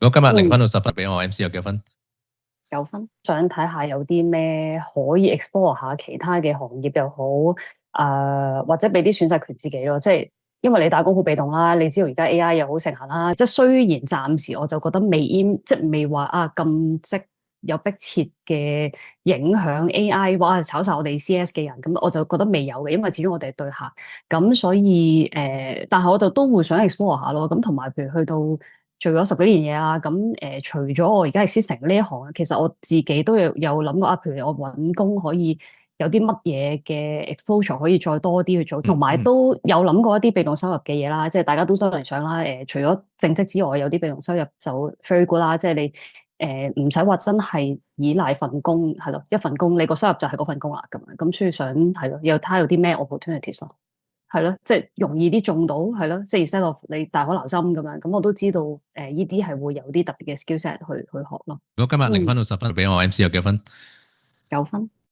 如果今日0分到10分俾我 MC 有幾多分？9分。想睇下有啲咩可以 explore 下其他嘅行業又好，或者俾啲選擇權自己咯。即係因為你打工好被動啦，你知道而家 AI 又好盛行啦。即係雖然暫時我就覺得即係未話咁即有迫切嘅影響 AI，哇炒晒我哋 CS 嘅人，咁我就覺得未有嘅，因為始終我哋係對客，咁所以但係我就都會想 explore 下咯。咁同埋譬如去到做咗10幾年嘢啦，咁除咗我而家係 system 呢一行，其實我自己都有諗過譬如我揾工可以有啲乜嘢嘅 exposure 可以再多啲去做，同埋都有諗過一啲被動收入嘅嘢啦，即係大家都當然想啦。除咗正職之外，有啲被動收入就 very good 啦，即係你唔使話真係依賴份工，係咯，一份工你個收入就係嗰份工啦，咁所以想係咯，又睇下有啲咩 opportunities 咯。係咯，即係容易啲中到，係咯，即係 instead of 你大海撈針咁樣，咁我都知道呢啲係會有啲特別嘅 skill set 去學咯。如果今日0分到10分俾我 MC 有幾多分9分。